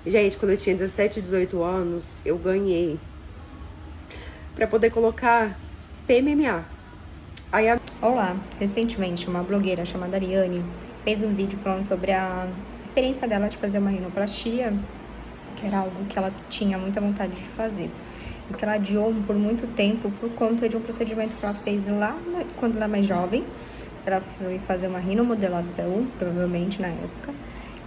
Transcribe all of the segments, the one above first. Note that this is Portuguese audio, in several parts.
Gente, quando eu tinha 17, 18 anos, eu ganhei pra poder colocar PMMA. Olá, recentemente uma blogueira chamada Ariane fez um vídeo falando sobre a experiência dela de fazer uma rinoplastia, que era algo que ela tinha muita vontade de fazer e que ela adiou por muito tempo por conta de um procedimento que ela fez quando era mais jovem. Ela foi fazer uma rinomodelação, provavelmente na época,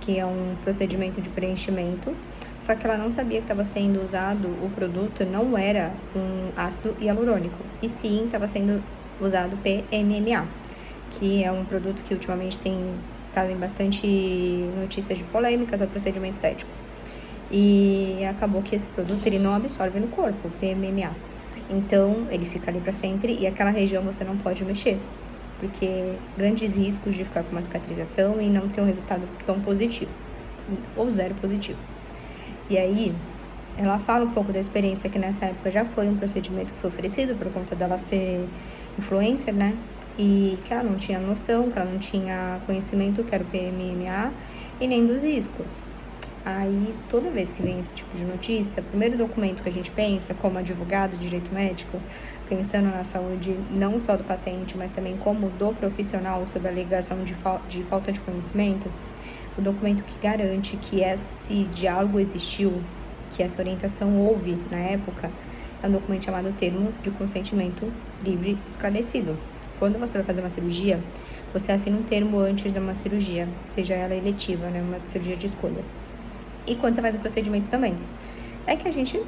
que é um procedimento de preenchimento, só que ela não sabia que estava sendo usado, o produto não era um ácido hialurônico, e sim estava sendo usado PMMA, que é um produto que ultimamente tem estado em bastante notícias de polêmicas ao procedimento estético. E acabou que esse produto ele não absorve no corpo, o PMMA. Então, ele fica ali para sempre e aquela região você não pode mexer, porque grandes riscos de ficar com uma cicatrização e não ter um resultado tão positivo, ou zero positivo. E aí, ela fala um pouco da experiência que nessa época já foi um procedimento que foi oferecido por conta dela ser influencer, né? E que ela não tinha noção, que ela não tinha conhecimento que era o PMMA e nem dos riscos. Aí, toda vez que vem esse tipo de notícia, o primeiro documento que a gente pensa, como advogado de direito médico, pensando na saúde não só do paciente, mas também como do profissional sob a alegação de falta de conhecimento, o documento que garante que esse diálogo existiu, que essa orientação houve na época, é um documento chamado Termo de Consentimento Livre Esclarecido. Quando você vai fazer uma cirurgia, você assina um termo antes de uma cirurgia, seja ela eletiva, né, uma cirurgia de escolha. E quando você faz o procedimento também. É que a gente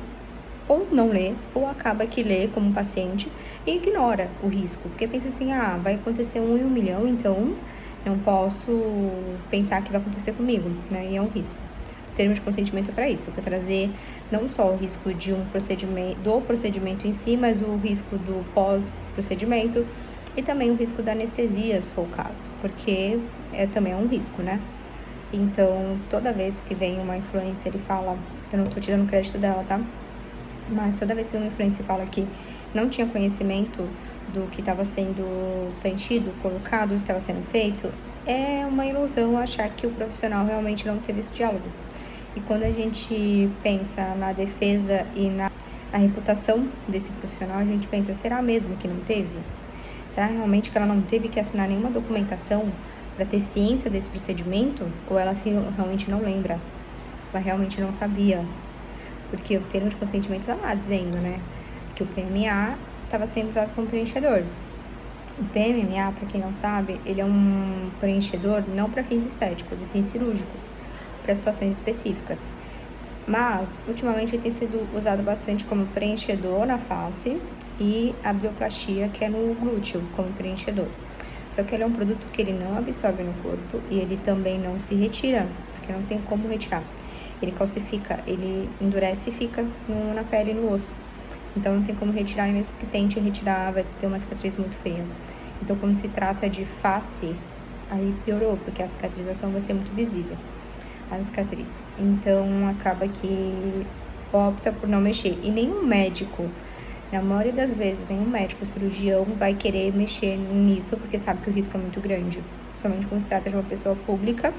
ou não lê, ou acaba que lê como paciente e ignora o risco. Porque pensa assim, vai acontecer 1 em 1 milhão, então não posso pensar que vai acontecer comigo, né? E é um risco. O termo de consentimento é para isso, para trazer não só o risco de do procedimento em si, mas o risco do pós-procedimento e também o risco da anestesia, se for o caso, porque também é um risco, né? Então, toda vez que vem uma influencer e fala, eu não tô tirando crédito dela, tá? Mas toda vez que uma influencer fala que não tinha conhecimento do que estava sendo preenchido, colocado, do que estava sendo feito, é uma ilusão achar que o profissional realmente não teve esse diálogo. E quando a gente pensa na defesa e na reputação desse profissional, a gente pensa, será mesmo que não teve? Será realmente que ela não teve que assinar nenhuma documentação para ter ciência desse procedimento? Ou ela realmente não lembra? Ela realmente não sabia? Porque o termo de consentimento está lá dizendo, né, que o PMA estava sendo usado como preenchedor. O PMMA, para quem não sabe, ele é um preenchedor não para fins estéticos, e sim cirúrgicos, para situações específicas. Mas, ultimamente, ele tem sido usado bastante como preenchedor na face e a bioplastia, que é no glúteo, como preenchedor. Só que ele é um produto que ele não absorve no corpo e ele também não se retira, porque não tem como retirar. Ele calcifica, ele endurece e fica na pele e no osso. Então não tem como retirar, e mesmo que tente retirar, vai ter uma cicatriz muito feia. Então, quando se trata de face, aí piorou, porque a cicatrização vai ser muito visível, a cicatriz. Então, acaba que opta por não mexer. E nenhum médico, na maioria das vezes, nenhum médico cirurgião vai querer mexer nisso, porque sabe que o risco é muito grande. Somente quando se trata de uma pessoa pública,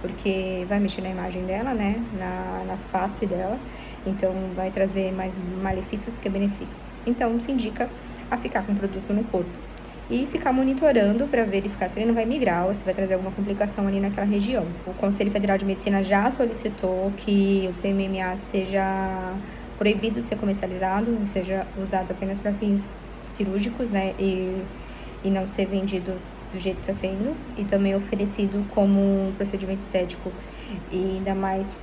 porque vai mexer na imagem dela, né, na face dela, então vai trazer mais malefícios que benefícios. Então, se indica a ficar com o produto no corpo e ficar monitorando para verificar se ele não vai migrar ou se vai trazer alguma complicação ali naquela região. O Conselho Federal de Medicina já solicitou que o PMMA seja proibido de ser comercializado, seja usado apenas para fins cirúrgicos, né, e não ser vendido do jeito que está sendo, e também oferecido como um procedimento estético, e ainda mais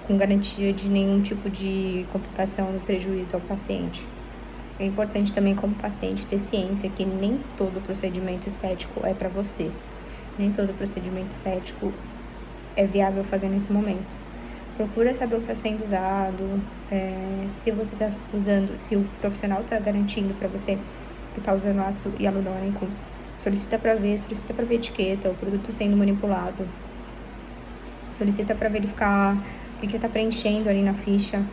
com garantia de nenhum tipo de complicação ou prejuízo ao paciente. É importante também, como paciente, ter ciência que nem todo procedimento estético é para você. Nem todo procedimento estético é viável fazer nesse momento. Procura saber o que está sendo usado, se você está usando, se o profissional está garantindo para você que está usando ácido hialurônico. Solicita para ver a etiqueta, o produto sendo manipulado. Solicita para verificar o que está preenchendo ali na ficha,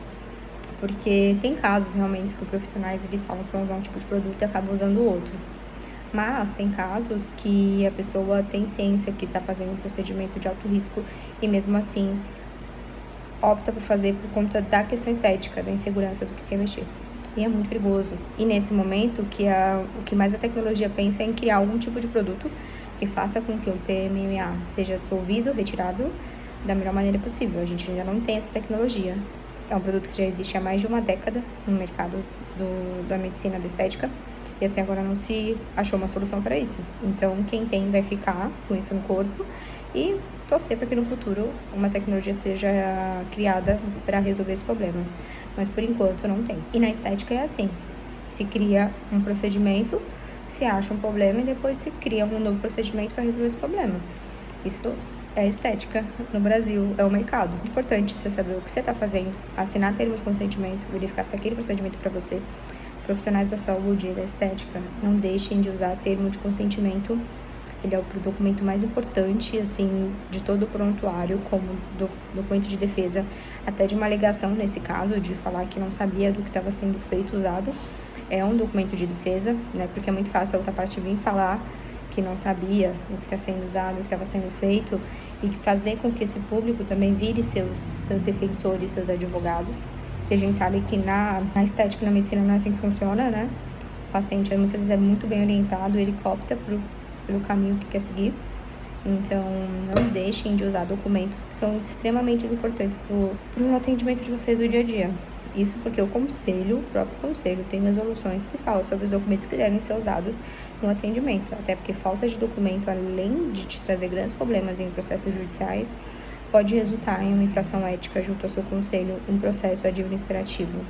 porque tem casos realmente que os profissionais eles falam para usar um tipo de produto e acabam usando o outro. Mas tem casos que a pessoa tem ciência que está fazendo um procedimento de alto risco e mesmo assim opta por fazer por conta da questão estética, da insegurança do que quer mexer. E é muito perigoso. E nesse momento, o que mais a tecnologia pensa é em criar algum tipo de produto que faça com que o PMMA seja dissolvido, retirado da melhor maneira possível. A gente ainda não tem essa tecnologia. É um produto que já existe há mais de uma década no mercado da medicina da estética e até agora não se achou uma solução para isso. Então, quem tem vai ficar com isso no corpo e torcer para que no futuro uma tecnologia seja criada para resolver esse problema. Mas por enquanto não tem. E na estética é assim: se cria um procedimento, se acha um problema e depois se cria um novo procedimento para resolver esse problema. Isso é estética no Brasil, é o mercado. É importante você saber o que você está fazendo, assinar termo de consentimento, verificar se aquele procedimento é para você. Profissionais da saúde e da estética, não deixem de usar termo de consentimento. Ele é o documento mais importante, assim, de todo o prontuário, como documento de defesa, até de uma alegação, nesse caso, de falar que não sabia do que estava sendo feito, usado. É um documento de defesa, né, porque é muito fácil a outra parte vir falar que não sabia o que está sendo usado, o que estava sendo feito, e fazer com que esse público também vire seus defensores, seus advogados. E a gente sabe que na estética e na medicina não é assim que funciona, né? O paciente muitas vezes é muito bem orientado, ele opta pelo caminho que quer seguir. Então, não deixem de usar documentos que são extremamente importantes para o atendimento de vocês no dia a dia. Isso porque o próprio conselho, tem resoluções que falam sobre os documentos que devem ser usados no atendimento. Até porque falta de documento, além de te trazer grandes problemas em processos judiciais, pode resultar em uma infração ética junto ao seu conselho, um processo administrativo.